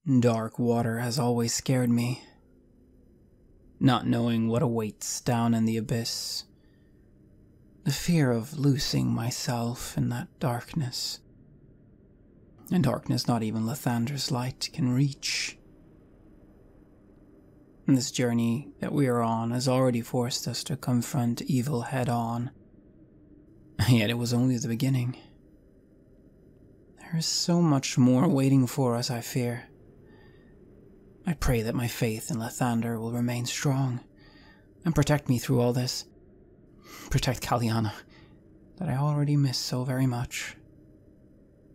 Dark water has always scared me. Not knowing what awaits down in the abyss. The fear of losing myself in that darkness. A darkness not even Lathander's light can reach. And this journey that we are on has already forced us to confront evil head-on. Yet it was only the beginning. There is so much more waiting for us, I fear. I pray that my faith in Lathander will remain strong and protect me through all this. Protect Kaliana, that I already miss so very much.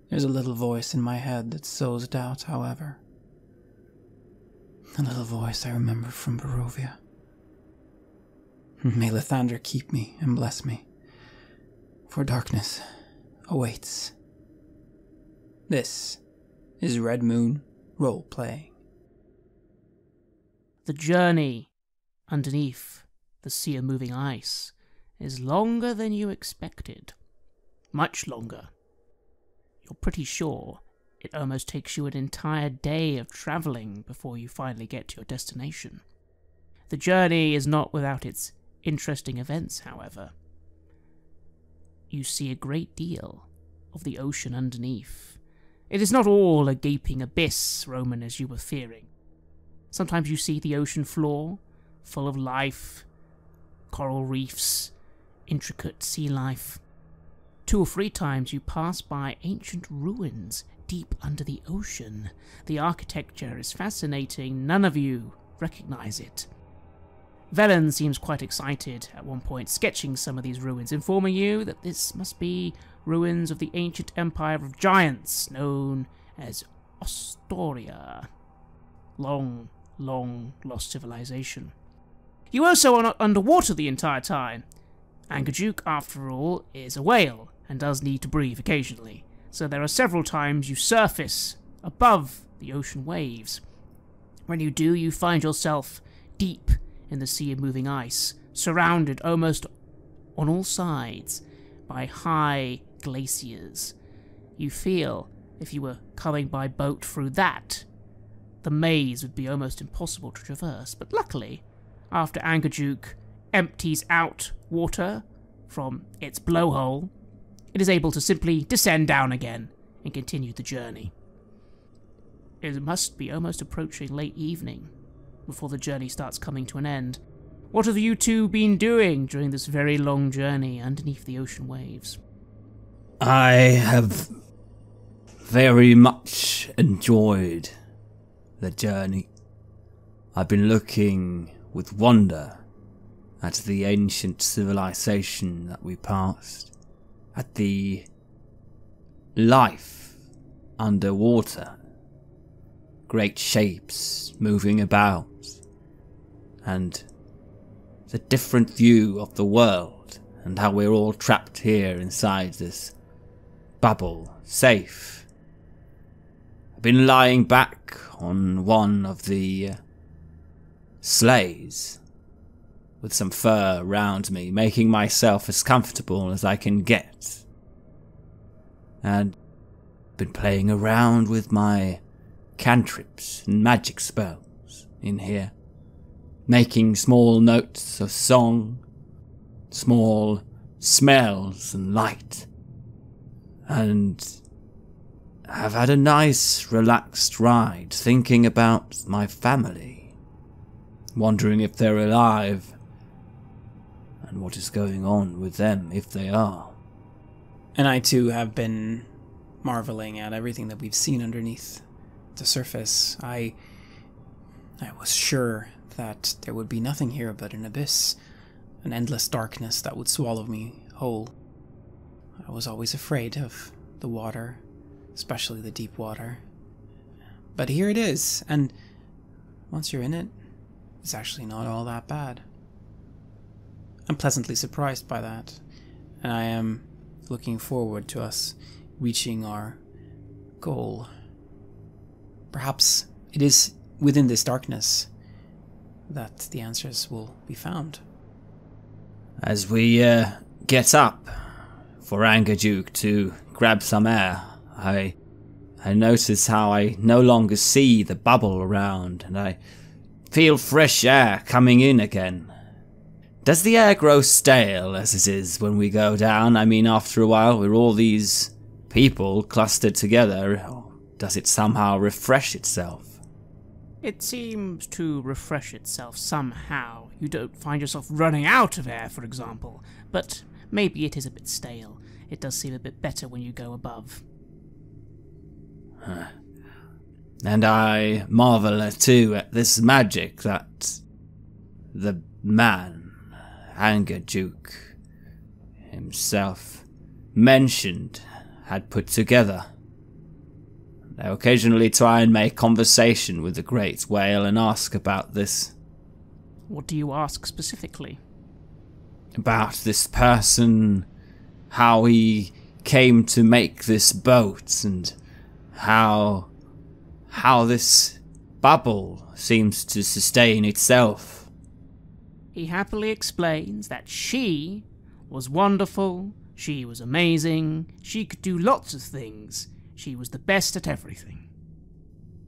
There's a little voice in my head that sows doubt, however. A little voice I remember from Barovia. May Lathander keep me and bless me, for darkness awaits. This is Red Moon Role-Playing. The journey underneath the sea of moving ice is longer than you expected. Much longer. You're pretty sure it almost takes you an entire day of travelling before you finally get to your destination. The journey is not without its interesting events, however. You see a great deal of the ocean underneath. It is not all a gaping abyss, Roman, as you were fearing. Sometimes you see the ocean floor, full of life, coral reefs, intricate sea life. 2 or 3 times you pass by ancient ruins deep under the ocean. The architecture is fascinating. None of you recognize it. Velen seems quite excited at one point, sketching some of these ruins, informing you that this must be ruins of the ancient empire of giants, known as Ostoria. Long lost civilization. You also are not underwater the entire time. Angerjuk, after all, is a whale and does need to breathe occasionally, so there are several times you surface above the ocean waves. When you do, you find yourself deep in the sea of moving ice, surrounded almost on all sides by high glaciers. You feel, if you were coming by boat through that, the maze would be almost impossible to traverse, but luckily, after Angerjuk empties out water from its blowhole, it is able to simply descend down again and continue the journey. It must be almost approaching late evening before the journey starts coming to an end. What have you two been doing during this very long journey underneath the ocean waves? I have very much enjoyed the journey. I've been looking with wonder at the ancient civilization that we passed, at the life underwater, great shapes moving about, and the different view of the world, and how we're all trapped here inside this bubble, safe. I've been lying back on one of the sleighs with some fur around me, making myself as comfortable as I can get. And been playing around with my cantrips and magic spells in here, making small notes of song, small smells and light, and I've had a nice, relaxed ride, thinking about my family, wondering if they're alive, and what is going on with them if they are. And I too have been marveling at everything that we've seen underneath the surface. I was sure that there would be nothing here but an abyss, an endless darkness that would swallow me whole. I was always afraid of the water, especially the deep water. But here it is, and once you're in it, it's actually not all that bad. I'm pleasantly surprised by that, and I am looking forward to us reaching our goal. Perhaps it is within this darkness that the answers will be found. As we get up for Angerjuk to grab some air, I I notice how I no longer see the bubble around, and I feel fresh air coming in again. Does the air grow stale as it is when we go down? I mean, after a while, we're all these people clustered together. Or does it somehow refresh itself? It seems to refresh itself somehow. You don't find yourself running out of air, for example, but maybe it is a bit stale. It does seem a bit better when you go above. And I marvel too at this magic that the man, Duke himself, mentioned had put together. I occasionally try and make conversation with the great whale and ask about this. What do you ask specifically? About this person, how he came to make this boat, and how this bubble seems to sustain itself. He happily explains that she was wonderful, she was amazing, she could do lots of things, she was the best at everything.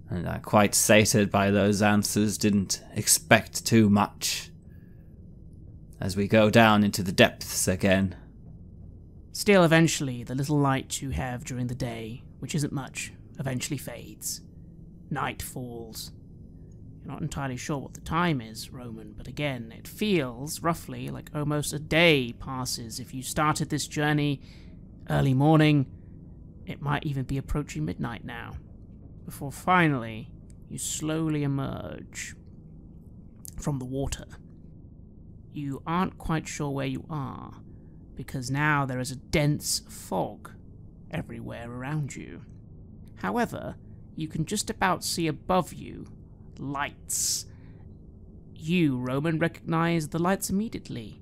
And I'm quite sated by those answers, didn't expect too much. As we go down into the depths again. Still, eventually, the little light you have during the day, which isn't much, eventually fades. Night falls. You're not entirely sure what the time is, Roman, but again, it feels, roughly, like almost a day passes. If you started this journey early morning, it might even be approaching midnight now. Before finally, you slowly emerge from the water. You aren't quite sure where you are, because now there is a dense fog everywhere around you. However, you can just about see above you lights. You, Roman, recognize the lights immediately.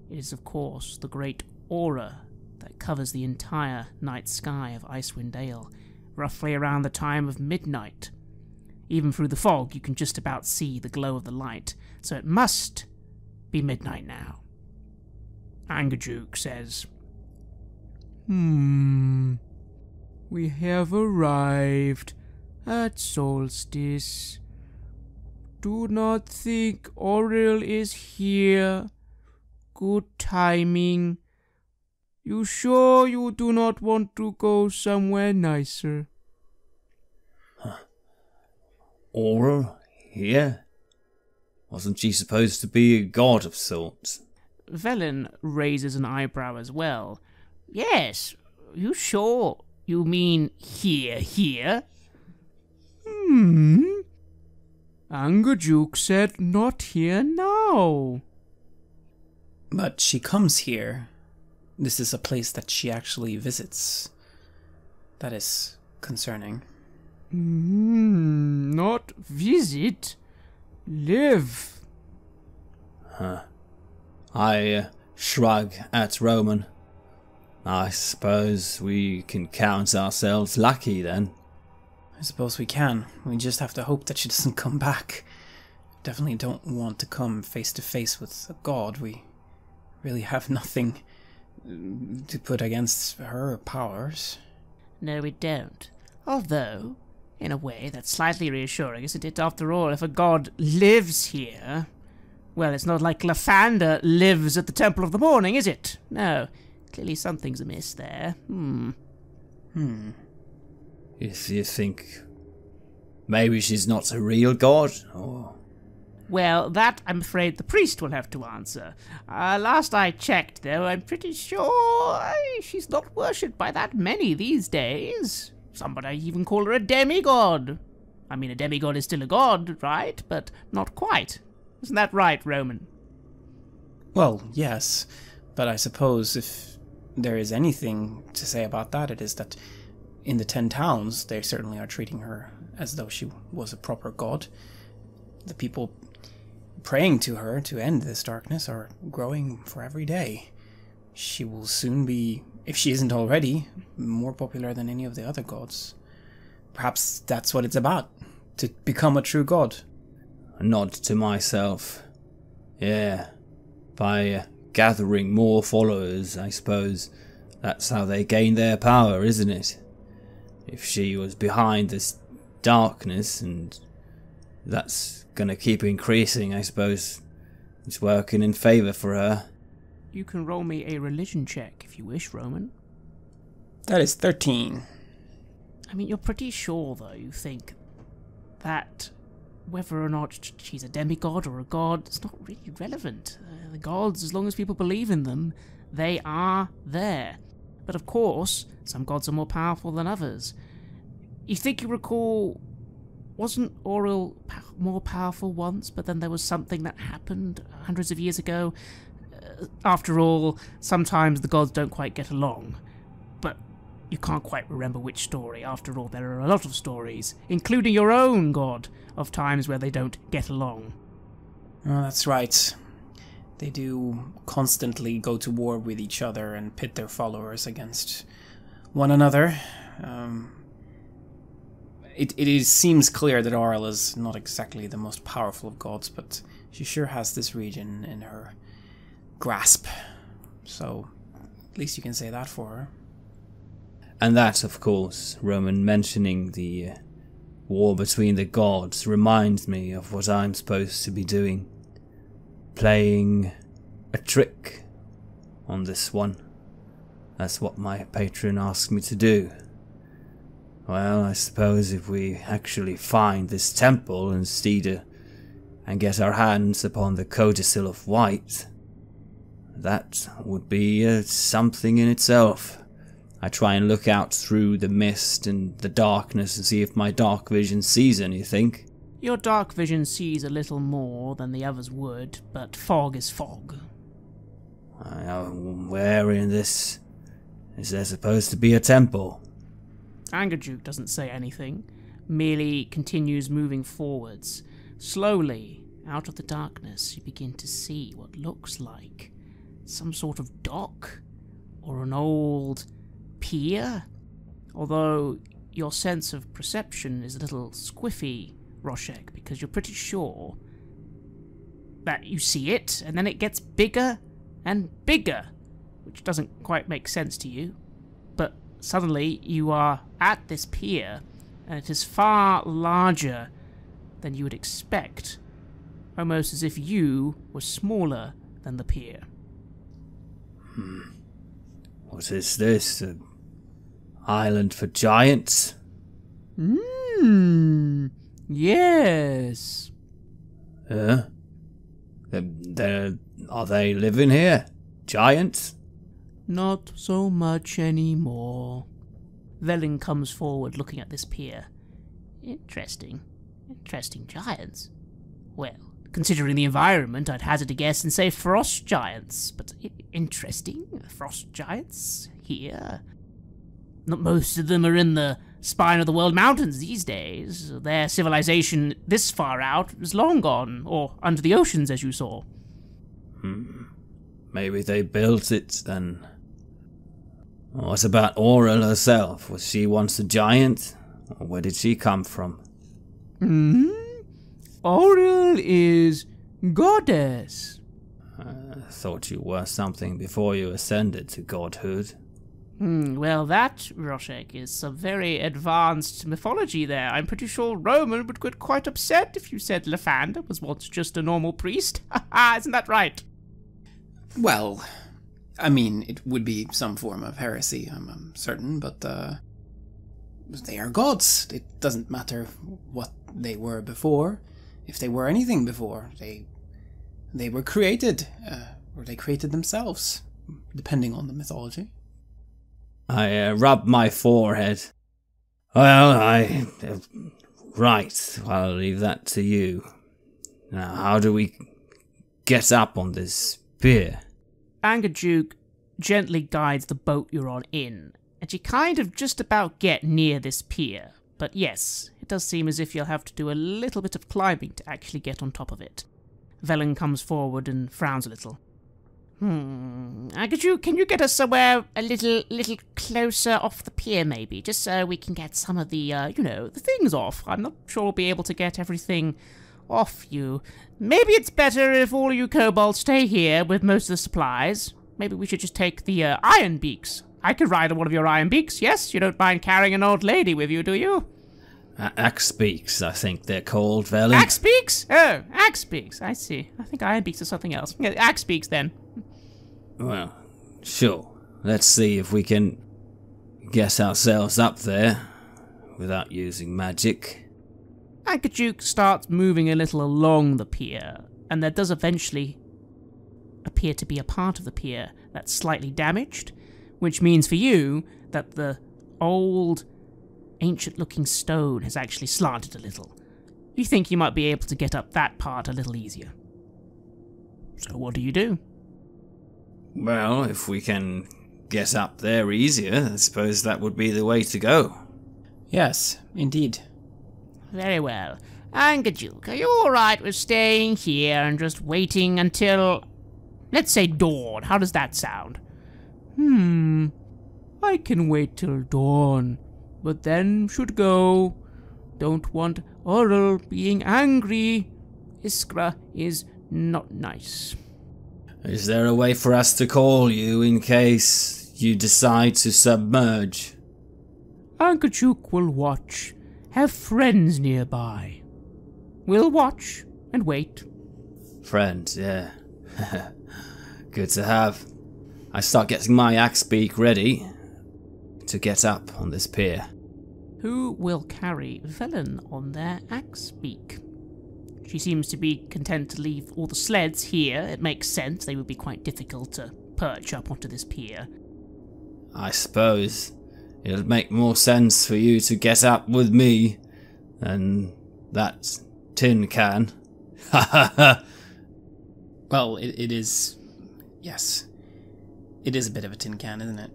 It is, of course, the great aura that covers the entire night sky of Icewind Dale, roughly around the time of midnight. Even through the fog, you can just about see the glow of the light, so it must be midnight now. Angerduke says, We have arrived at solstice. Do not think Auril is here. Good timing. You sure you do not want to go somewhere nicer? Auril? Here? Wasn't she supposed to be a god of sorts? Velen raises an eyebrow as well. Yes, you sure you mean here? Angerduke said not here now. But she comes here. This is a place that she actually visits. That is concerning. Not visit. Live. I shrug at Roman. I suppose we can count ourselves lucky then. I suppose we can. We just have to hope that she doesn't come back. Definitely don't want to come face to face with a god. We really have nothing to put against her powers. No, we don't. Although, in a way, that's slightly reassuring, isn't it? After all, if a god lives here, well, it's not like Lathander lives at the Temple of the Morning, is it? No. Clearly something's amiss there. If you think maybe she's not a real god, or... Well, that, I'm afraid, the priest will have to answer. Last I checked, though, I'm pretty sure she's not worshipped by that many these days. Somebody even call her a demigod. I mean, a demigod is still a god, right? But not quite. Isn't that right, Roman? Well, yes. But I suppose if there is anything to say about that, it is that in the 10 towns, they certainly are treating her as though she was a proper god. The people praying to her to end this darkness are growing for every day. She will soon be, if she isn't already, more popular than any of the other gods. Perhaps that's what it's about, to become a true god. A nod to myself. Yeah, by gathering more followers, I suppose. That's how they gain their power, isn't it? if she was behind this darkness, and that's gonna keep increasing, I suppose it's working in favour for her. You can roll me a religion check if you wish, Roman. That is 13. I mean, you're pretty sure, though, you think that whether or not she's a demigod or a god, it's not really relevant. The gods, as long as people believe in them, they are there. But of course, some gods are more powerful than others. You think you recall, wasn't Auril more powerful once, but then there was something that happened hundreds of years ago? After all, sometimes the gods don't quite get along. But you can't quite remember which story. After all, there are a lot of stories, including your own god, of times where they don't get along. Oh, that's right. They do constantly go to war with each other and pit their followers against one another. It seems clear that Auril is not exactly the most powerful of gods, but she sure has this region in her grasp. So, at least you can say that for her. And that, of course, Roman mentioning the war between the gods reminds me of what I'm supposed to be doing. Playing a trick on this one. That's what my patron asked me to do. Well, I suppose if we actually find this temple and get our hands upon the Codicil of White, that would be something in itself. I try and look out through the mist and the darkness and see if my dark vision sees anything. Your dark vision sees a little more than the others would, but fog is fog. Where in this is there supposed to be a temple? Angerjuke doesn't say anything, merely continues moving forwards. Slowly, out of the darkness, you begin to see what looks like some sort of dock or an old pier. Although your sense of perception is a little squiffy, Roshek, because you're pretty sure that you see it, and then it gets bigger and bigger, which doesn't quite make sense to you. But suddenly you are at this pier, and it is far larger than you would expect, almost as if you were smaller than the pier. What is this? An island for giants? Yes. Are they living here? Giants? Not so much anymore. Velen comes forward looking at this pier. Interesting giants. Well, considering the environment, I'd hazard a guess and say frost giants. But interesting, frost giants here. Not most of them are in the spine of the world mountains these days. Their civilization this far out is long gone, or under the oceans, as you saw. Maybe they built it then. What about Auril herself? Was she once a giant? Or where did she come from? Auril is goddess. I thought you were something before you ascended to godhood. Well, that, Roshek, is some very advanced mythology there. I'm pretty sure Roman would get quite upset if you said Lathander was once just a normal priest. Isn't that right? Well, I mean, it would be some form of heresy, I'm certain, but they are gods. It doesn't matter what they were before. If they were anything before, they were created, or they created themselves, depending on the mythology. I rub my forehead. Well, right, I'll leave that to you. Now, how do we get up on this pier? Angerjuke gently guides the boat you're on in, and you kind of just about get near this pier. But yes, it does seem as if you'll have to do a little bit of climbing to actually get on top of it. Velen comes forward and frowns a little. Angerjuke, can you get us somewhere a little closer off the pier, maybe? Just so we can get some of the, the things off. I'm not sure we'll be able to get everything off you. Maybe it's better if all you kobolds stay here with most of the supplies. Maybe we should just take the iron beaks I could ride on one of your iron beaks, yes? You don't mind carrying an old lady with you, do you? Axe beaks, I think they're called, Velen. Axe beaks? Oh, axe beaks. I see. I think iron beaks are something else. Yeah, axe beaks, then. Well, sure. Let's see if we can get ourselves up there without using magic. Ankachuk starts moving a little along the pier, and there does eventually appear to be a part of the pier that's slightly damaged, which means for you that the old, ancient-looking stone has actually slanted a little. You think you might be able to get up that part a little easier. So what do? Well, if we can get up there easier, I suppose that would be the way to go. Yes, indeed. Very well. Angajuk, are you alright with staying here and just waiting until, let's say, dawn? How does that sound? I can wait till dawn, but then should go. Don't want Oral being angry. Iskra is not nice. Is there a way for us to call you in case you decide to submerge? Ankachuk will watch. Have friends nearby. We'll watch and wait. Friends, yeah. Good to have. I start getting my axe beak ready to get up on this pier. Who will carry Velen on their axe beak? She seems to be content to leave all the sleds here. It makes sense. They would be quite difficult to perch up onto this pier. I suppose it'll make more sense for you to get up with me than that tin can. Ha ha ha! Well, it is... Yes. It is a bit of a tin can, isn't it?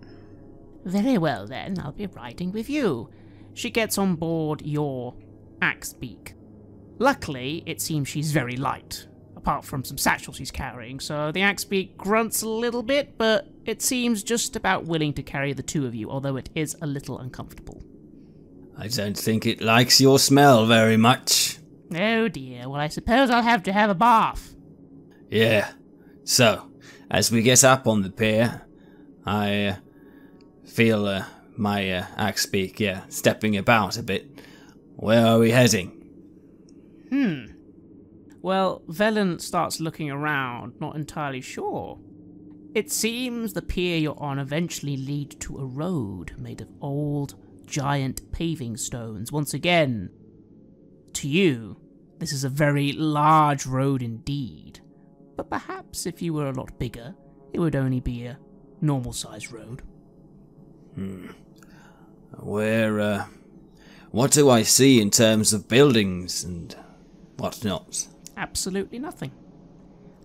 Very well then, I'll be riding with you. She gets on board your axe beak. Luckily, it seems she's very light, apart from some satchels she's carrying, so the axe beak grunts a little bit, but it seems just about willing to carry the two of you, although it is a little uncomfortable. I don't think it likes your smell very much. Oh dear, well I suppose I'll have to have a bath. Yeah. So, as we get up on the pier, I feel my axe beak, stepping about a bit. Where are we heading? Well, Velen starts looking around, not entirely sure. It seems the pier you're on eventually lead to a road made of old, giant paving stones. Once again, to you, this is a very large road indeed. But perhaps if you were a lot bigger, it would only be a normal-sized road. What do I see in terms of buildings and whatnot? Absolutely nothing.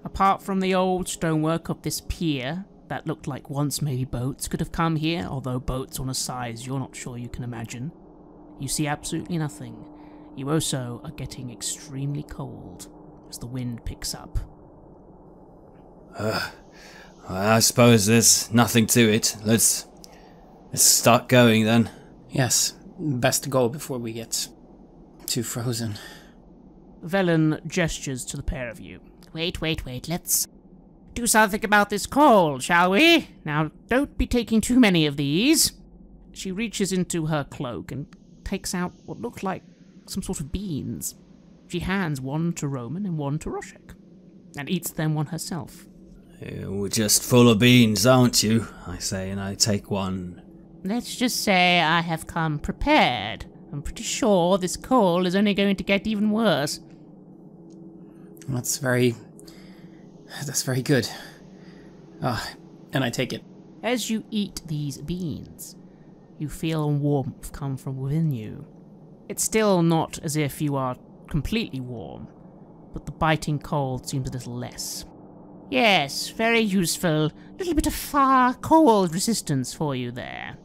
Apart from the old stonework of this pier that looked like once maybe boats could have come here, although boats on a size you're not sure you can imagine. You see absolutely nothing. You also are getting extremely cold as the wind picks up. I suppose there's nothing to it. Let's start going then. Yes, best to go before we get too frozen. Velen gestures to the pair of you. Wait, let's do something about this cold, shall we? Now, don't be taking too many of these. She reaches into her cloak and takes out what look like some sort of beans. She hands one to Roman and one to Roshek, and eats them one herself. You're just full of beans, aren't you? I say, and I take one. Let's just say I have come prepared. I'm pretty sure this cold is only going to get even worse. That's very good. And I take it. As you eat these beans, you feel a warmth come from within you. It's still not as if you are completely warm, but the biting cold seems a little less. Yes, very useful. A little bit of far cold resistance for you there.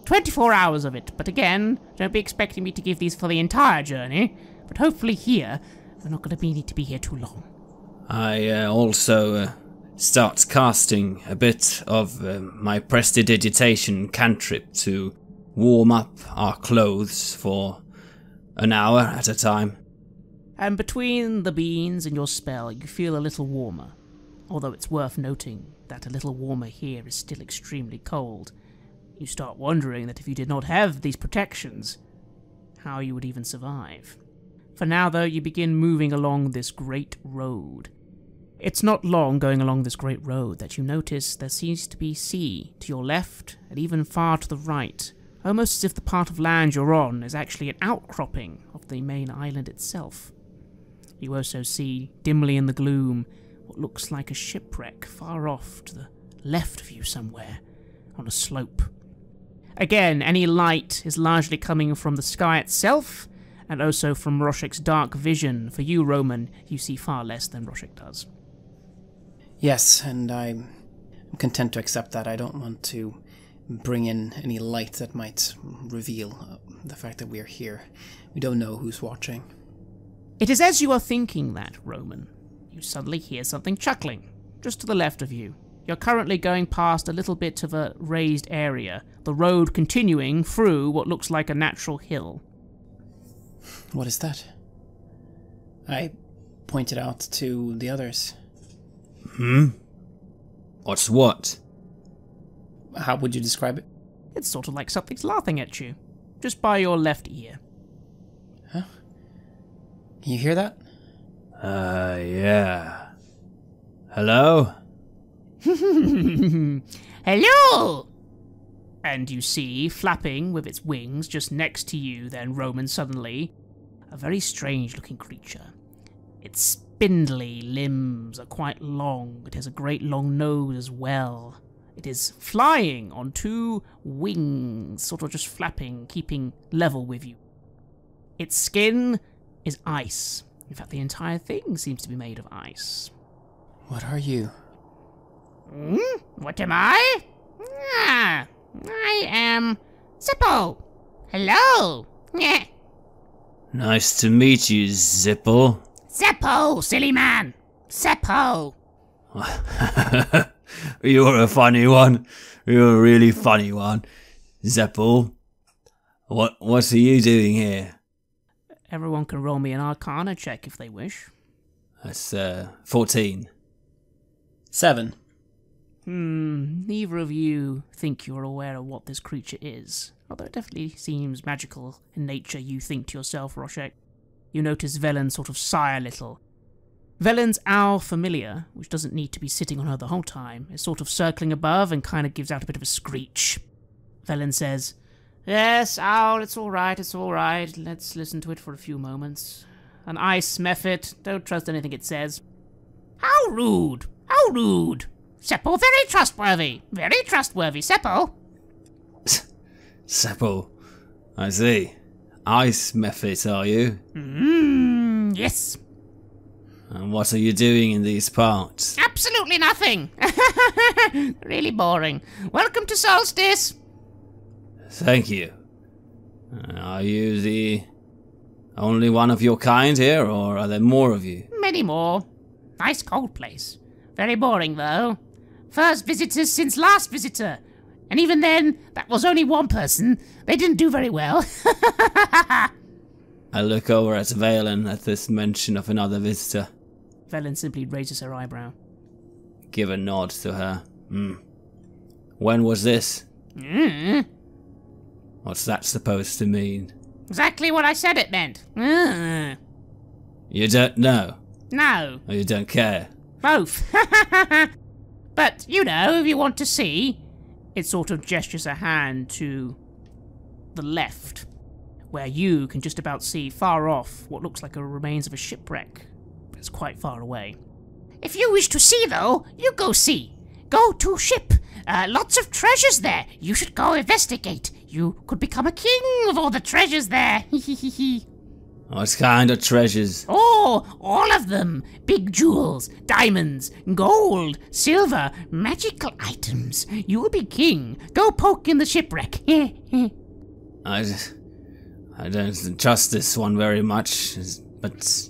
24 hours of it, but again, don't be expecting me to give these for the entire journey. But hopefully here, we're not going to need to be here too long. I also start casting a bit of my prestidigitation cantrip to warm up our clothes for an hour at a time. And between the beans and your spell, you feel a little warmer. Although it's worth noting that a little warmer here is still extremely cold. You start wondering that if you did not have these protections, how you would even survive. For now, though, you begin moving along this great road. It's not long going along this great road that you notice there seems to be sea to your left and even far to the right, almost as if the part of land you're on is actually an outcropping of the main island itself. You also see, dimly in the gloom, what looks like a shipwreck far off to the left of you somewhere, on a slope. Again, any light is largely coming from the sky itself, and also from Roshek's dark vision. For you, Roman, you see far less than Roshek does. Yes, and I'm content to accept that. I don't want to bring in any light that might reveal the fact that we are here. We don't know who's watching. It is as you are thinking that, Roman, you suddenly hear something chuckling, just to the left of you. You're currently going past a little bit of a raised area, the road continuing through what looks like a natural hill. What is that? I pointed out to the others. What's what? How would you describe it? It's sort of like something's laughing at you, just by your left ear. Huh? Can you hear that? Yeah. Hello? Hello! And you see, flapping with its wings just next to you then, Roman, suddenly, a very strange-looking creature. Its spindly limbs are quite long. It has a great long nose as well. It is flying on two wings, sort of just flapping, keeping level with you. Its skin is ice. In fact, the entire thing seems to be made of ice. What are you? What am I? I am Zippo. Hello. Nice to meet you, Zippo. Zippo, silly man. Zippo. You're a funny one. You're a really funny one. Zippo. What are you doing here? Everyone can roll me an Arcana check if they wish. That's 14. 7. Neither of you think you're aware of what this creature is. Although it definitely seems magical in nature, you think to yourself, Roshek. You notice Velen sort of sigh a little. Velen's owl familiar, which doesn't need to be sitting on her the whole time, is sort of circling above and kind of gives out a bit of a screech. Velen says, "Yes, owl, it's all right. Let's listen to it for a few moments. An ice method. Don't trust anything it says." How rude! How rude! Seppo, very trustworthy, Seppo. Seppo, I see. Ice method, are you? Yes. And what are you doing in these parts? Absolutely nothing. Really boring. Welcome to Solstice. Thank you. Are you the only one of your kind here, or are there more of you? Many more. Nice cold place. Very boring, though. First visitors since last visitor. And even then, that was only one person. They didn't do very well. I look over at Valen at this mention of another visitor. Velen simply raises her eyebrow. Give a nod to her. When was this? What's that supposed to mean? Exactly what I said it meant. You don't know? No. Or you don't care? Both. But, you know, if you want to see, it sort of gestures a hand to the left, where you can just about see far off what looks like a remains of a shipwreck. It's quite far away. If you wish to see, though, you go see. Go to ship. Lots of treasures there. You should go investigate. You could become a king with all the treasures there. What kind of treasures? Oh, all of them. Big jewels, diamonds, gold, silver, magical items. You will be king. Go poke in the shipwreck. I don't trust this one very much, but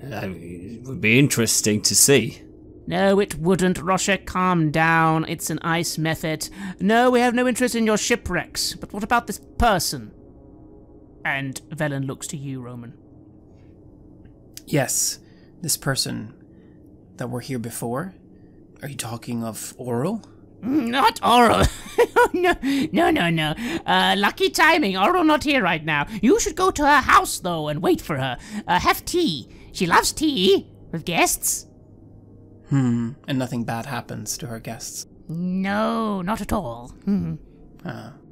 it would be interesting to see. No, it wouldn't, Roshek. Calm down. It's an ice method. No, we have no interest in your shipwrecks. But what about this person? And Velen looks to you, Roman. Yes, this person that were here before. Are you talking of Oral? Not Oral. No. Lucky timing. Oral not here right now. You should go to her house, though, and wait for her. Have tea. She loves tea. With guests. And nothing bad happens to her guests? No, not at all.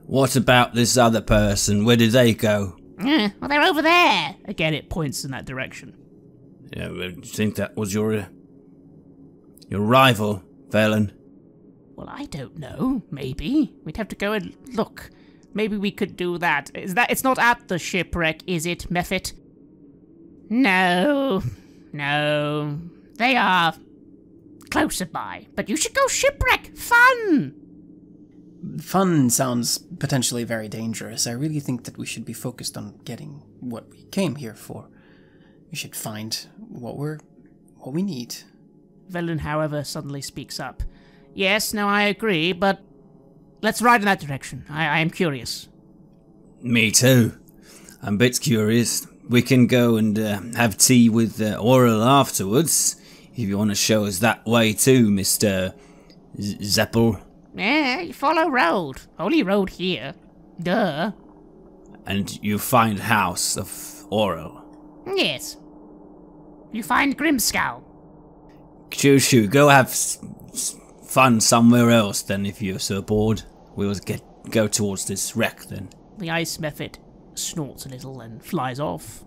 What about this other person? Where did they go? Well, they're over there. Again, it points in that direction. Yeah, I think that was your rival, Velen. Well, I don't know. Maybe. We'd have to go and look. Maybe we could do that. It's not at the shipwreck, is it, Mephit? No. They are closer by. But you should go shipwreck. Fun! Fun sounds potentially very dangerous. I really think that we should be focused on getting what we came here for. We should find what we need. Velen, however, suddenly speaks up. Yes, no, I agree, but let's ride in that direction. I am curious. Me too. I'm a bit curious. We can go and have tea with Oral afterwards, if you want to show us that way too, Mr. Zeppel. Yeah, you follow road. Holy road here. Duh. And you find house of Oral. Yes. You find Grimskull. Shoo, go have fun somewhere else then if you're so bored. We'll go towards this wreck then. The ice Mephit snorts a little and flies off.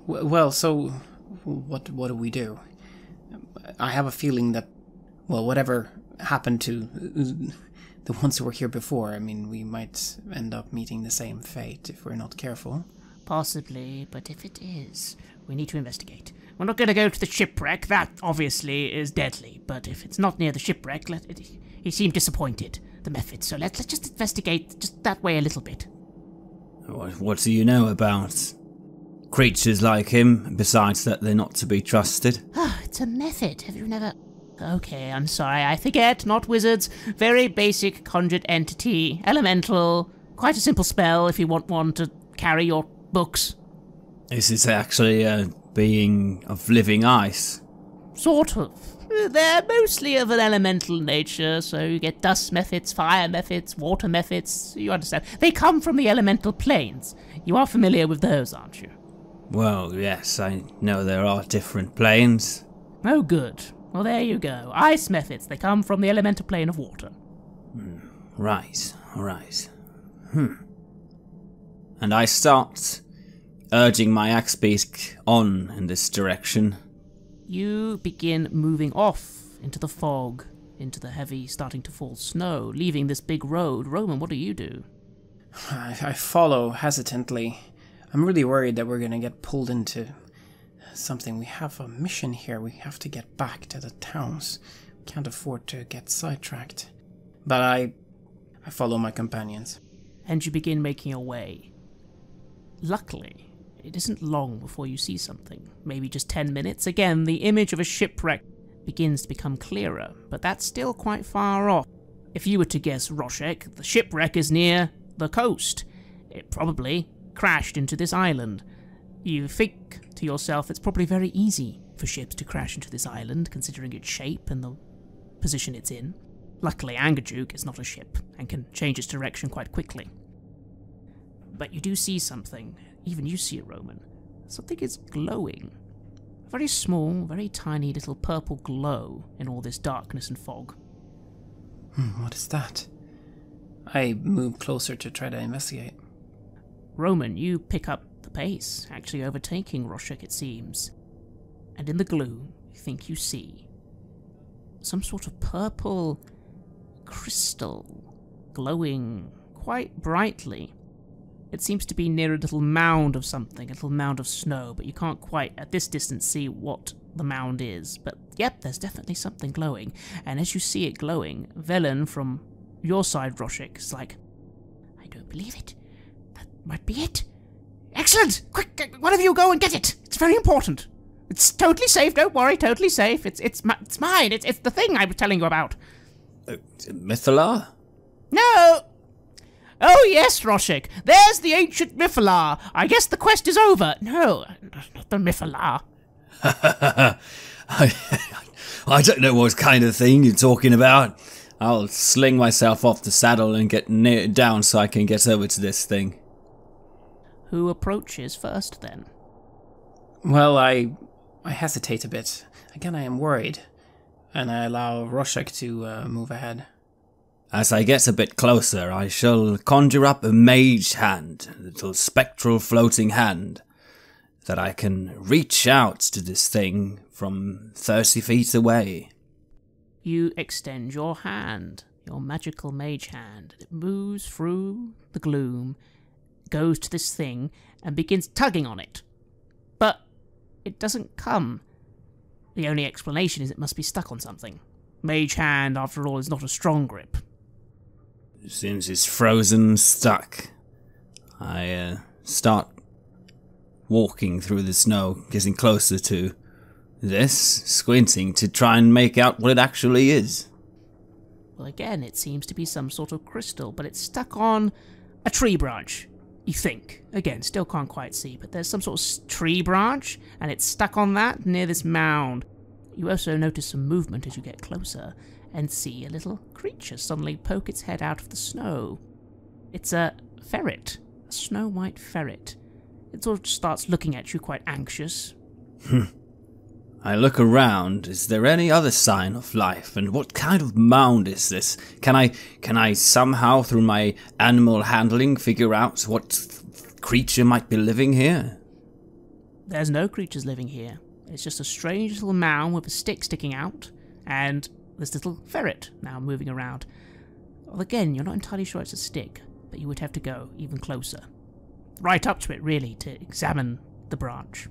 Well, so what do we do? I have a feeling that, well, whatever happened to the ones who were here before, I mean, we might end up meeting the same fate if we're not careful. Possibly, but if it is, we need to investigate. We're not going to go to the shipwreck. That, obviously, is deadly. But if it's not near the shipwreck, he seemed disappointed, the Mephit. So let's just investigate just that way a little bit. What do you know about creatures like him, besides that they're not to be trusted? It's a Mephit. Have you never... Okay, I'm sorry, I forget. Not wizards. Very basic conjured entity. Elemental. Quite a simple spell if you want one to carry your books. Is it actually a being of living ice? Sort of. They're mostly of an elemental nature, so you get dust Mephits, fire Mephits, water Mephits, you understand. They come from the elemental planes. You are familiar with those, aren't you? Well, yes, I know there are different planes. Oh, good. Well, there you go. Ice Mephits, they come from the elemental plane of water. Right. And I start urging my axe-beak on in this direction. You begin moving off into the fog, into the heavy, starting to fall snow, leaving this big road. Roman, what do you do? I follow hesitantly. I'm really worried that we're going to get pulled into something. We have a mission here. We have to get back to the towns. We can't afford to get sidetracked. But I follow my companions. And you begin making your way. Luckily, it isn't long before you see something. Maybe just 10 minutes. Again, the image of a shipwreck begins to become clearer, but that's still quite far off. If you were to guess Roshek, the shipwreck is near the coast. It probably crashed into this island. You think to yourself it's probably very easy for ships to crash into this island, considering its shape and the position it's in. Luckily, Angerjuk is not a ship and can change its direction quite quickly. But you do see something. Even you see it, Roman. Something is glowing. A very small, very tiny little purple glow in all this darkness and fog. What is that? I move closer to try to investigate. Roman, you pick up the pace, actually overtaking Roshek, it seems. And in the gloom, you think you see some sort of purple crystal glowing quite brightly. It seems to be near a little mound of something, a little mound of snow, but you can't quite, at this distance, see what the mound is. But, yep, there's definitely something glowing. And as you see it glowing, Velen, from your side, Roshek, is like, I don't believe it. That might be it. Excellent! Quick, one of you go and get it. It's very important. It's totally safe, don't worry, totally safe. It's mine. It's the thing I was telling you about. Mythalar? No! Oh yes, Roshek. There's the ancient Mythalar. I guess the quest is over. No, not the Mythalar. I don't know what kind of thing you're talking about. I'll sling myself off the saddle and get down so I can get over to this thing. Who approaches first, then? Well, I hesitate a bit. Again, I am worried. And I allow Roshek to move ahead. As I get a bit closer, I shall conjure up a mage hand, a little spectral floating hand, that I can reach out to this thing from 30 feet away. You extend your hand, your magical mage hand. It moves through the gloom, goes to this thing, and begins tugging on it. But it doesn't come. The only explanation is it must be stuck on something. Mage hand, after all, is not a strong grip. Since it's frozen, stuck, I start walking through the snow, getting closer to this, squinting to try and make out what it actually is. Well, again, it seems to be some sort of crystal, but it's stuck on a tree branch, you think. Again, still can't quite see, but there's some sort of tree branch, and it's stuck on that near this mound. You also notice some movement as you get closer, and see a little creature suddenly poke its head out of the snow. It's a ferret, a snow-white ferret. It sort of starts looking at you quite anxious. I look around. Is there any other sign of life? And what kind of mound is this? Can I somehow, through my animal handling, figure out what creature might be living here? There's no creatures living here. It's just a strange little mound with a stick sticking out, and this little ferret now moving around. Well, again, you're not entirely sure it's a stick, but you would have to go even closer. Right up to it, really, to examine the branch.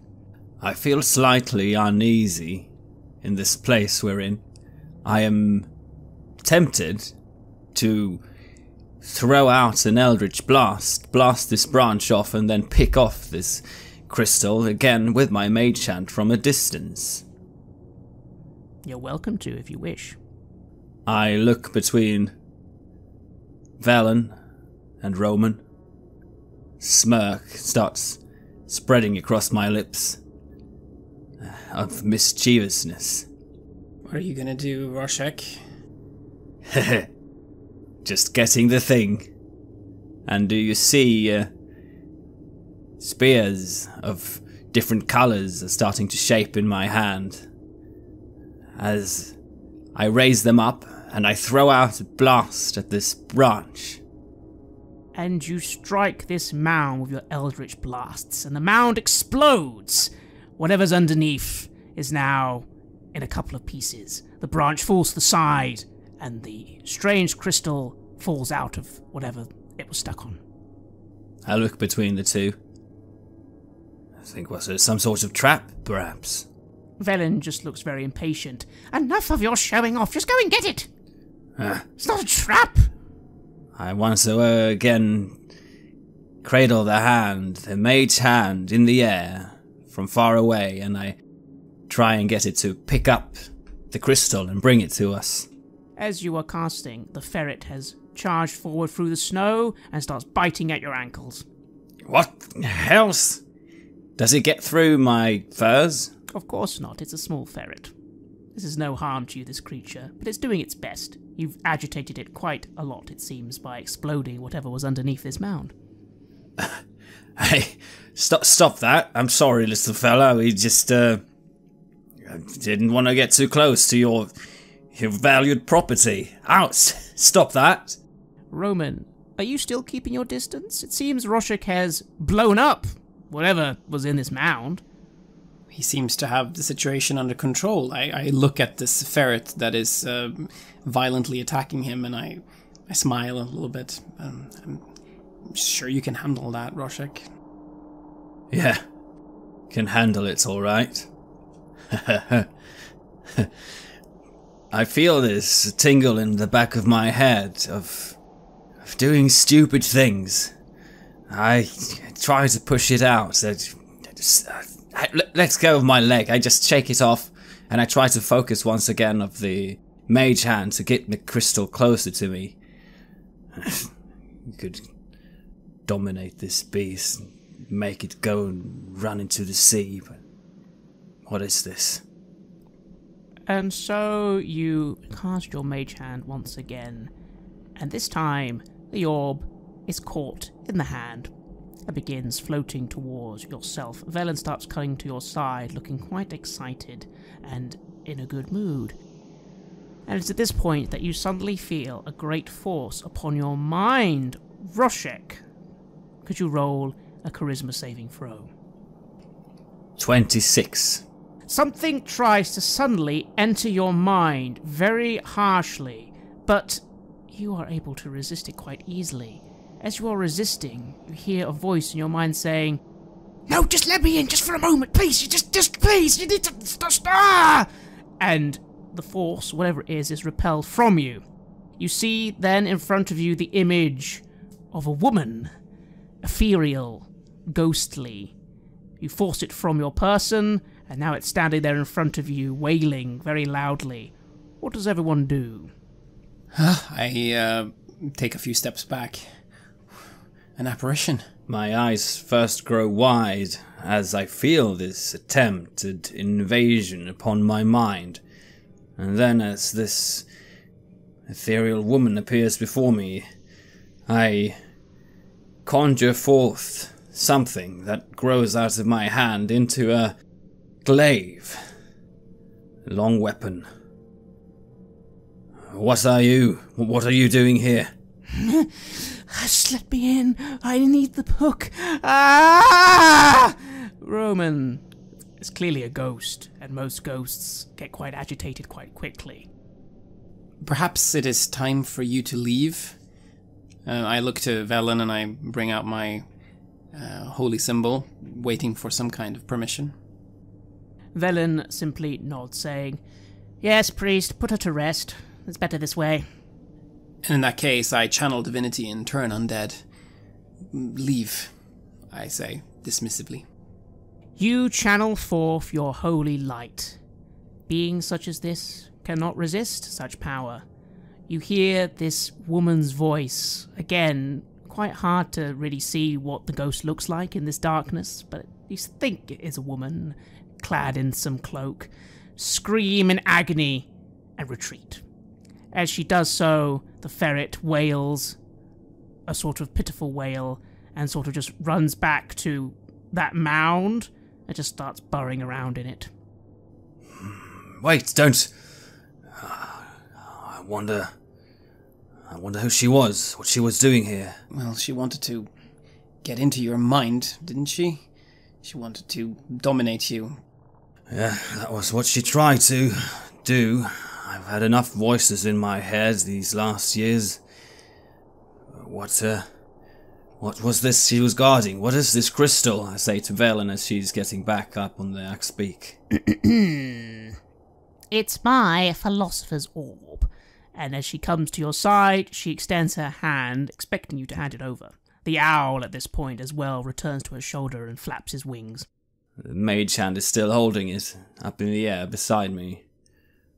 I feel slightly uneasy in this place we're in. I am tempted to throw out an eldritch blast this branch off, and then pick off this crystal again with my mage hand from a distance. You're welcome to, if you wish. I look between Velen and Roman. Smirk starts spreading across my lips of mischievousness. What are you gonna do, Roshek? Just getting the thing. And do you see spears of different colours are starting to shape in my hand as I raise them up and I throw out a blast at this branch. And you strike this mound with your eldritch blasts, and the mound explodes. Whatever's underneath is now in a couple of pieces. The branch falls to the side, and the strange crystal falls out of whatever it was stuck on. I look between the two. I think, was it some sort of trap, perhaps? Velen just looks very impatient. Enough of your showing off, just go and get it! It's not a trap! I once again cradle the mage hand, in the air, from far away, and I try and get it to pick up the crystal and bring it to us. As you are casting, the ferret has charged forward through the snow and starts biting at your ankles. What else? Does it get through my furs? Of course not, it's a small ferret. This is no harm to you, this creature, but it's doing its best. You've agitated it quite a lot, it seems, by exploding whatever was underneath this mound. Hey, stop that. I'm sorry, little fella. We just, didn't want to get too close to your valued property. Out! Stop that! Roman, are you still keeping your distance? It seems Roshek has blown up whatever was in this mound. He seems to have the situation under control. I look at this ferret that is violently attacking him, and I smile a little bit. I'm sure you can handle that, Roshek. Yeah, can handle it all right. I feel this tingle in the back of my head of doing stupid things. I try to push it out. Let go of my leg. I just shake it off, and I try to focus once again of the mage hand to get the crystal closer to me. You could dominate this beast, make it go and run into the sea, but what is this? And so you cast your mage hand once again, and this time the orb is caught in the hand and begins floating towards yourself. Velen starts coming to your side, looking quite excited and in a good mood. And it's at this point that you suddenly feel a great force upon your mind. Roshek, could you roll a charisma saving throw? 26. Something tries to suddenly enter your mind very harshly, but you are able to resist it quite easily. As you are resisting, you hear a voice in your mind saying, "No, just let me in, just for a moment, please, just please, you need to stop." And the force, whatever it is repelled from you. You see then in front of you the image of a woman, ethereal, ghostly. You force it from your person, and now it's standing there in front of you, wailing very loudly. What does everyone do? I take a few steps back. An apparition. My eyes first grow wide as I feel this attempted invasion upon my mind, and then as this ethereal woman appears before me, I conjure forth something that grows out of my hand into a glaive, a long weapon. What are you? What are you doing here? Just let me in. I need the book. Ah! Roman is clearly a ghost, and most ghosts get quite agitated quite quickly. Perhaps it is time for you to leave. I look to Velen and I bring out my holy symbol, waiting for some kind of permission. Velen simply nods, saying, "Yes, priest, put her to rest. It's better this way." And in that case, I channel divinity and turn undead. Leave, I say, dismissively. You channel forth your holy light. Beings such as this cannot resist such power. You hear this woman's voice. Again, quite hard to really see what the ghost looks like in this darkness, but you think it is a woman, clad in some cloak. Scream in agony and retreat. As she does so, the ferret wails, a sort of pitiful wail, and sort of just runs back to that mound and just starts burrowing around in it. Wait, don't... I wonder who she was, what she was doing here. Well, she wanted to get into your mind, didn't she? She wanted to dominate you. Yeah, that was what she tried to do. I've had enough voices in my head these last years. What was this she was guarding? What is this crystal? I say to Velen as she's getting back up on the axe beak. It's my philosopher's orb. And as she comes to your side, she extends her hand, expecting you to hand it over. The owl at this point as well returns to her shoulder and flaps his wings. The mage hand is still holding it, up in the air beside me.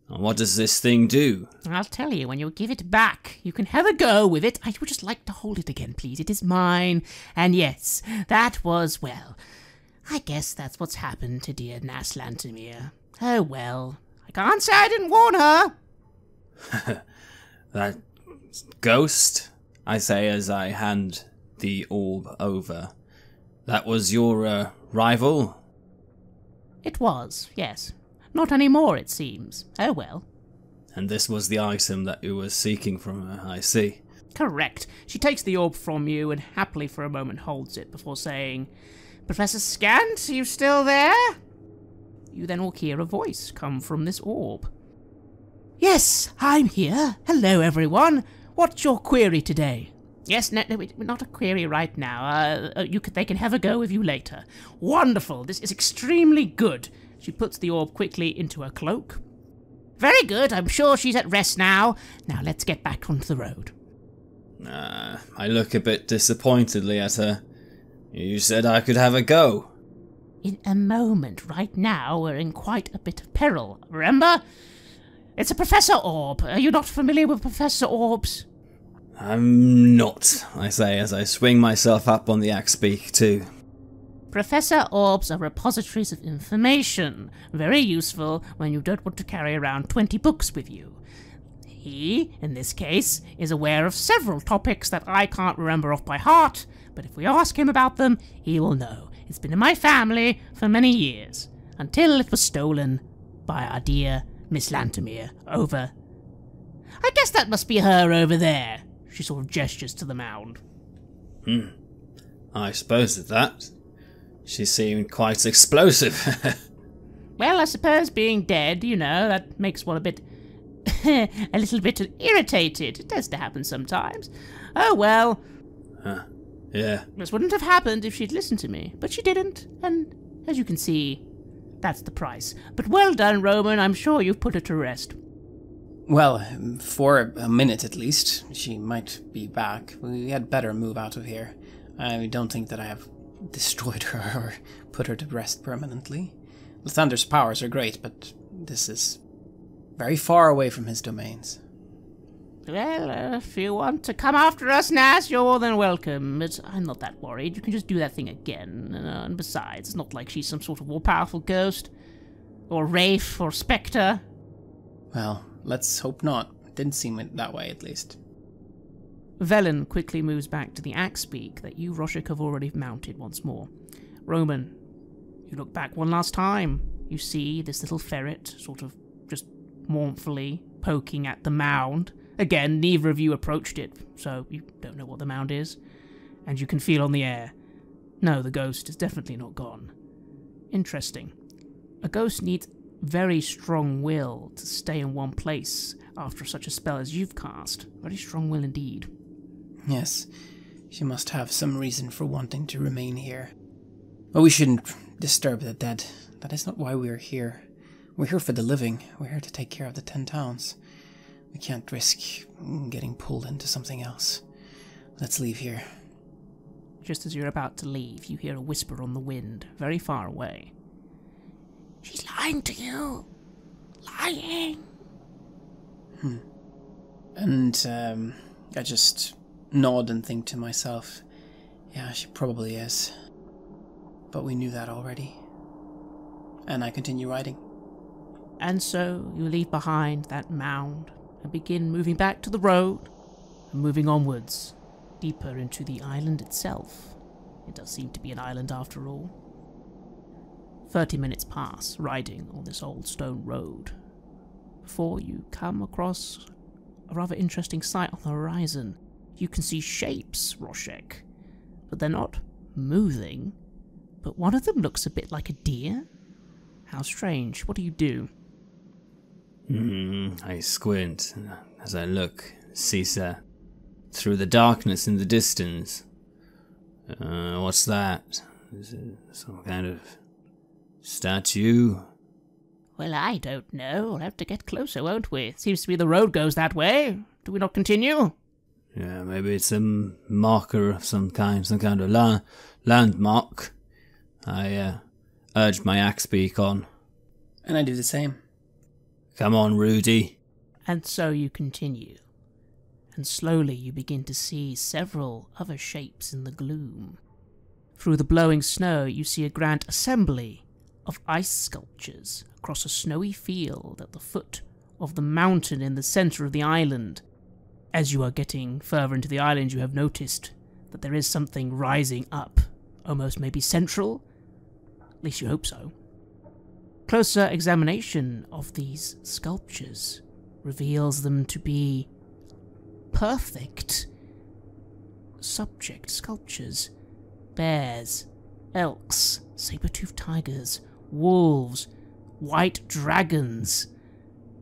And what does this thing do? I'll tell you when you give it back. You can have a go with it. I would just like to hold it again, please. It is mine. And yes, that was, well, I guess that's what's happened to dear Naslantamir. Oh well, I can't say I didn't warn her. That ghost, I say as I hand the orb over. That was your rival? It was, yes. Not anymore, it seems. Oh well. And this was the item that you were seeking from her, I see. Correct. She takes the orb from you and happily for a moment holds it before saying, "Professor Scant, are you still there?" You then will hear a voice come from this orb. "Yes, I'm here. Hello, everyone. What's your query today?" "Yes, no, not a query right now. They can have a go with you later." "Wonderful. This is extremely good." She puts the orb quickly into her cloak. "Very good. I'm sure she's at rest now. Now let's get back onto the road." I look a bit disappointedly at her. You said I could have a go. "In a moment. Right now, we're in quite a bit of peril. Remember? It's a Professor Orb. Are you not familiar with Professor Orbs?" I'm not, I say as I swing myself up on the axe beak too. Professor orbs are repositories of information, very useful when you don't want to carry around 20 books with you. He, in this case, is aware of several topics that I can't remember off by heart, but if we ask him about them, he will know. It's been in my family for many years, until it was stolen by our dear Miss Lantermere over... I guess that must be her over there. She sort of gestures to the mound. I suppose at that. She seemed quite explosive. Well, I suppose being dead, that makes one a bit... a little bit irritated. It tends to happen sometimes. Oh well. Yeah. This wouldn't have happened if she'd listened to me, but she didn't, and as you can see, that's the price. But well done, Roman. I'm sure you've put her to rest. Well, for a minute at least. She might be back. We had better move out of here. I don't think that I have destroyed her or put her to rest permanently. Lysander's powers are great, but this is very far away from his domains. Well, if you want to come after us, Nas, you're more than welcome, but I'm not that worried. You can just do that thing again, and besides, it's not like she's some sort of all-powerful ghost, or wraith, or spectre. Well, let's hope not. It didn't seem that way, at least. Velen quickly moves back to the axe beak that you, Roshik, have already mounted once more. Roman, you look back one last time. You see this little ferret, sort of just mournfully poking at the mound. Again, neither of you approached it, so you don't know what the mound is. And you can feel on the air. No, the ghost is definitely not gone. Interesting. A ghost needs very strong will to stay in one place after such a spell as you've cast. Very strong will indeed. Yes, she must have some reason for wanting to remain here. But we shouldn't disturb the dead. That is not why we are here. We're here for the living. We're here to take care of the 10 towns. We can't risk getting pulled into something else. Let's leave here. Just as you're about to leave, you hear a whisper on the wind, very far away. She's lying to you. Lying. And, I just nod and think to myself, yeah, she probably is. But we knew that already. And I continue riding. And so you leave behind that mound and begin moving back to the road and moving onwards, deeper into the island itself. It does seem to be an island after all. 30 minutes pass riding on this old stone road before you come across a rather interesting sight on the horizon. You can see shapes, Roshek, but they're not moving, but one of them looks a bit like a deer. How strange. What do you do? I squint as I look, see through the darkness in the distance. What's that? Is it some kind of statue? Well, I don't know. We'll have to get closer, won't we? Seems to be the road goes that way. Do we not continue? Yeah, maybe it's a marker of some kind of landmark. I urged my axe beak on. And I do the same. Come on, Rudy. And so you continue. And slowly you begin to see several other shapes in the gloom. Through the blowing snow you see a grand assembly of ice sculptures across a snowy field at the foot of the mountain in the centre of the island. As you are getting further into the island, you have noticed that there is something rising up, almost maybe central. At least you hope so. Closer examination of these sculptures reveals them to be perfect subject sculptures. Bears, elks, saber-toothed tigers, wolves, white dragons.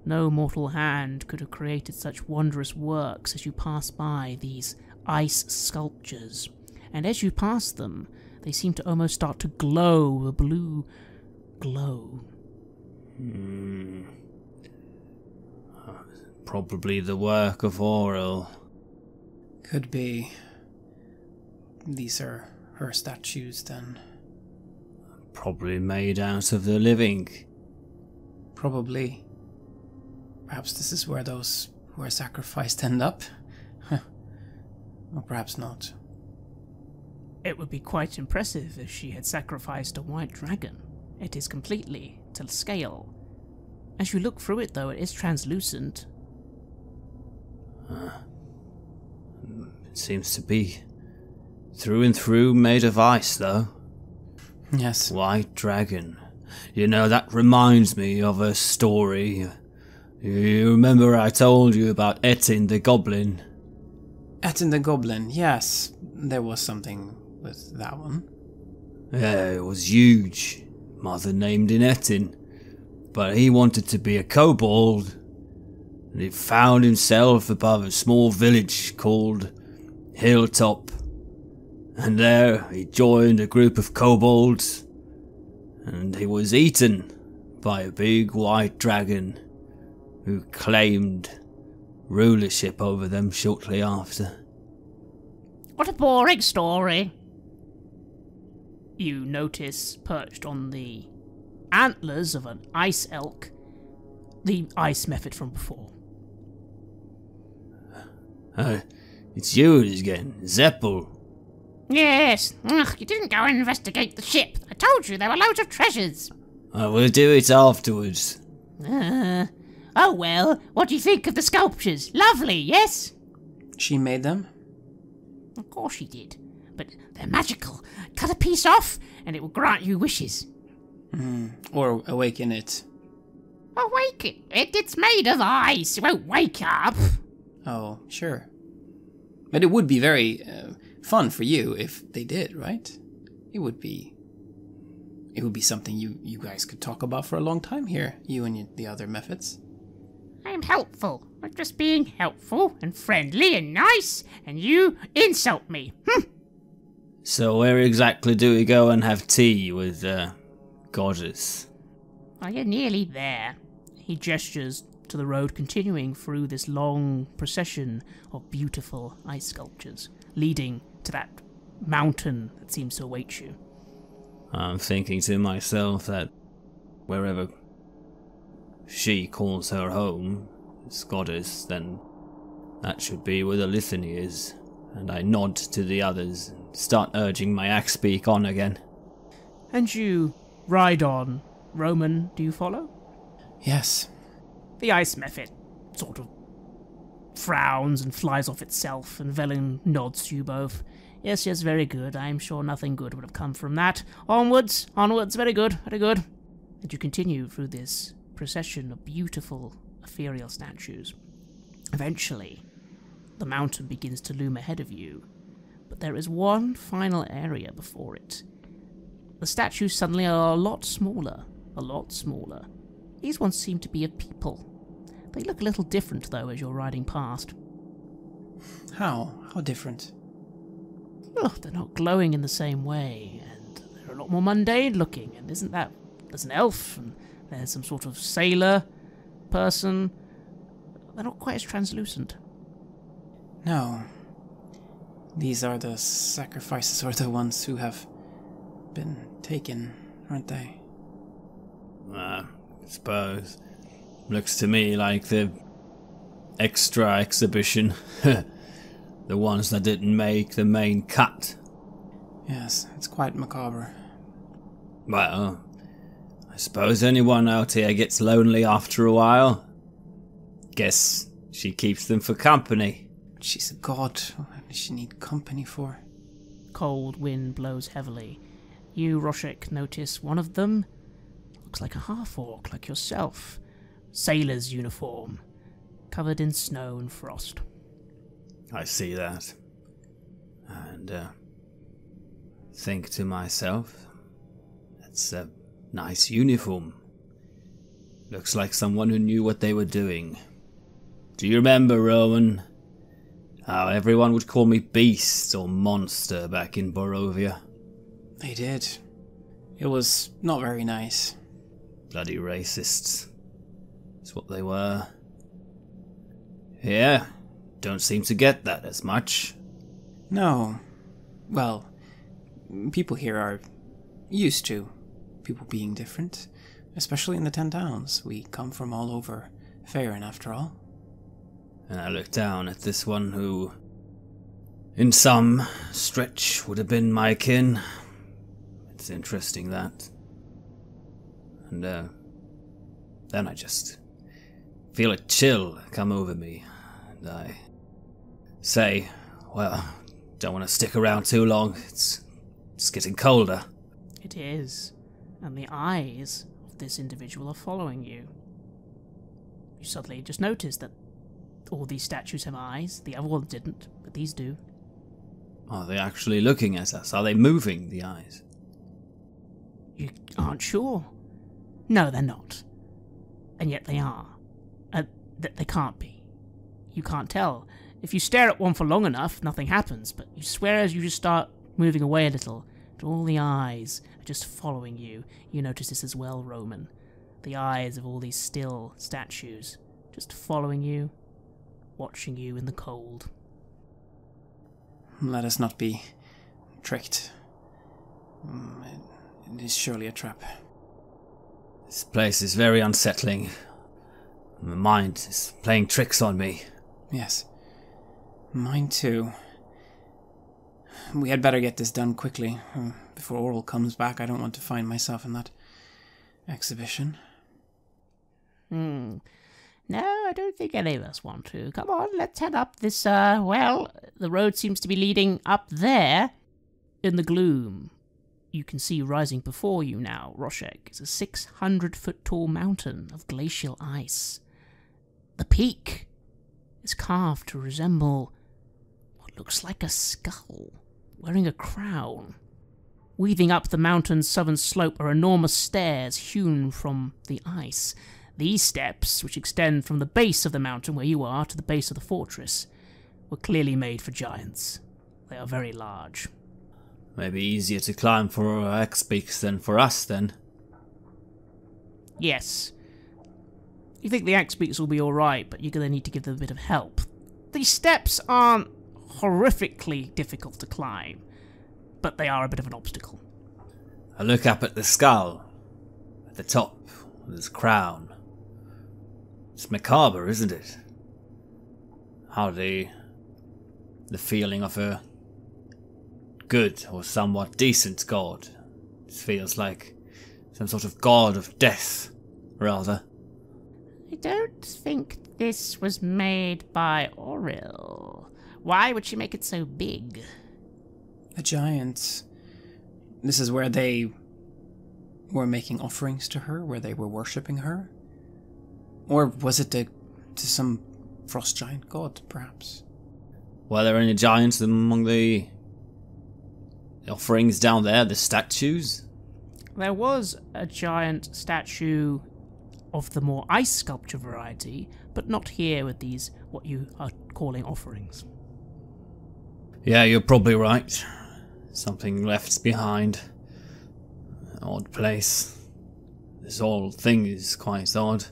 No mortal hand could have created such wondrous works as you pass by these ice sculptures. And as you pass them, they seem to almost start to glow, a blue glow. Probably the work of Aurel. Could be. These are her statues, then. Probably made out of the living. Probably. Perhaps this is where those who are sacrificed end up? Or perhaps not. It would be quite impressive if she had sacrificed a white dragon. It is completely to scale. As you look through it, though, it is translucent. It seems to be through and through made of ice, though. Yes. White dragon. You know, that reminds me of a story. You remember I told you about Etin the goblin? Etin the goblin, yes. There was something with that one. Yeah, it was huge. Mother named him Etin. But he wanted to be a kobold. And he found himself above a small village called Hilltop. And there he joined a group of kobolds. And he was eaten by a big white dragon who claimed rulership over them shortly after. What a boring story. You notice, perched on the antlers of an ice elk, the ice method from before. It's you again, Zeppel. Yes. Ugh, you didn't go and investigate the ship. I told you there were loads of treasures. I will do it afterwards. Oh well, what do you think of the sculptures? Lovely, yes? She made them? Of course she did. But they're magical. Cut a piece off, and it will grant you wishes. Or awaken it. Awaken it? It's made of ice. It won't wake up. Oh, sure. But it would be very fun for you if they did, right? It would be something you guys could talk about for a long time here, you and the other methods. I'm helpful. I'm just being helpful and friendly and nice, and you insult me. So where exactly do we go and have tea with Goddess? Well, you're nearly there. He gestures to the road continuing through this long procession of beautiful ice sculptures, leading to that mountain that seems to await you. I'm thinking to myself that wherever she calls her home, this goddess, then that should be where the Litany is. And I nod to the others and start urging my axe beak on again. And you ride on. Roman, do you follow? Yes. The ice method sort of frowns and flies off itself, and Velen nods to you both. Yes, very good. I'm sure nothing good would have come from that. Onwards, very good, very good. And you continue through this procession of beautiful ethereal statues. Eventually, the mountain begins to loom ahead of you, but there is one final area before it. The statues suddenly are a lot smaller. These ones seem to be of people. They look a little different, though, as you're riding past. How? How different? Oh, they're not glowing in the same way, and they're a lot more mundane looking, and isn't that... There's an elf, and there's some sort of sailor person. They're not quite as translucent. No. These are the sacrifices, or the ones who have been taken, aren't they? I suppose. Looks to me like the extra exhibition. The ones that didn't make the main cut. Yes, it's quite macabre. Well, I suppose anyone out here gets lonely after a while. Guess she keeps them for company. She's a god. What does she need company for? Cold wind blows heavily. You, Roshek, notice one of them looks like a half-orc, like yourself. Sailor's uniform, covered in snow and frost. I see that. And, think to myself, that's a nice uniform. Looks like someone who knew what they were doing. Do you remember, Rowan, how everyone would call me beast or monster back in Borovia? They did. It was not very nice. Bloody racists. That's what they were. Yeah, don't seem to get that as much. No. Well, people here are used to people being different, especially in the 10 towns. We come from all over Faerun, after all. And I look down at this one who in some stretch would have been my kin. It's interesting that. And then I just feel a chill come over me, and I say, well, don't want to stick around too long. It's getting colder. It is, and the eyes of this individual are following you. You suddenly just notice that all these statues have eyes. The other ones didn't, but these do. Are they actually looking at us? Are they moving, the eyes? You aren't sure. No, they're not. And yet they are. They can't be. You can't tell. If you stare at one for long enough, nothing happens, but you swear as you just start moving away a little, and all the eyes are just following you. You notice this as well, Roman. The eyes of all these still statues, just following you, watching you in the cold. Let us not be tricked. It is surely a trap. This place is very unsettling. My mind is playing tricks on me. Yes. Mine too. We had better get this done quickly. Before Oral comes back, I don't want to find myself in that exhibition. No, I don't think any of us want to. Come on, let's head up this, the road seems to be leading up there. In the gloom, you can see rising before you now, Roshek, is a 600-foot-tall mountain of glacial ice. The peak is carved to resemble what looks like a skull, wearing a crown. Weaving up the mountain's southern slope are enormous stairs hewn from the ice. These steps, which extend from the base of the mountain where you are to the base of the fortress, were clearly made for giants. They are very large. Maybe easier to climb for our X-Beaks than for us, then. Yes. You think the X-Beaks will be alright, but you're going to need to give them a bit of help. These steps aren't horrifically difficult to climb, but they are a bit of an obstacle. I look up at the skull, at the top, with his crown. It's macabre, isn't it? How the feeling of a good or somewhat decent god. It feels like some sort of god of death, rather. I don't think this was made by Auril. Why would she make it so big? The giants. This is where they were making offerings to her, where they were worshipping her? Or was it to some frost giant god, perhaps? Were there any giants among the offerings down there, the statues? There was a giant statue of the more ice sculpture variety, but not here with these, what you are calling offerings. Yeah, you're probably right. Something left behind. An odd place. This whole thing is quite odd,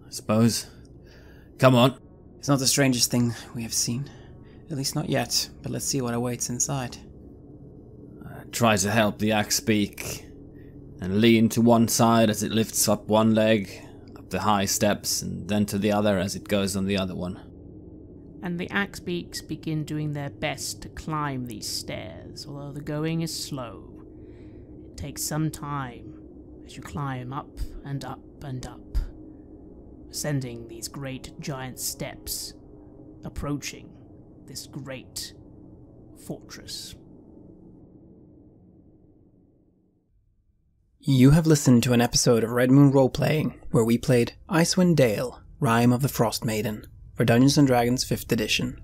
I suppose. Come on. It's not the strangest thing we have seen. At least not yet, but let's see what awaits inside. I try to help the Axe-Beak and lean to one side as it lifts up one leg, up the high steps, and then to the other as it goes on the other one. And the Axe-Beaks begin doing their best to climb these stairs, although the going is slow. It takes some time as you climb up and up and up, ascending these great giant steps, approaching this great fortress. You have listened to an episode of Red Moon Roleplaying, where we played Icewind Dale, Rime of the Frostmaiden, for Dungeons & Dragons 5th edition.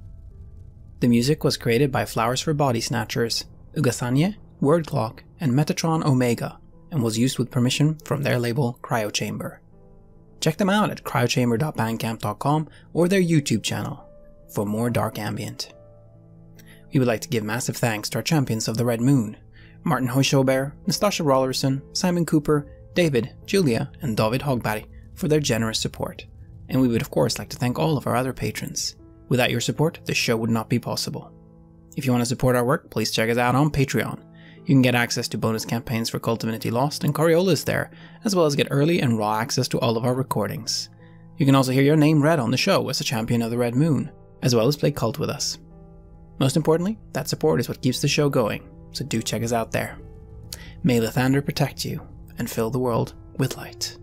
The music was created by Flowers for Body Snatchers, Ugathanye, Wordclock, and Metatron Omega, and was used with permission from their label Cryochamber. Check them out at cryochamber.bandcamp.com or their YouTube channel for more dark ambient. We would like to give massive thanks to our champions of the Red Moon, Martin Heuschober, Nastasia Raulerson, Simon Cooper, David, Julia, and David Hagberg for their generous support. And we would of course like to thank all of our other patrons. Without your support, this show would not be possible. If you want to support our work, please check us out on Patreon. You can get access to bonus campaigns for Cult of Divinity Lost and Coriolis there, as well as get early and raw access to all of our recordings. You can also hear your name read on the show as a champion of the Red Moon, as well as play Cult with us. Most importantly, that support is what keeps the show going, so do check us out there. May Lathander protect you and fill the world with light.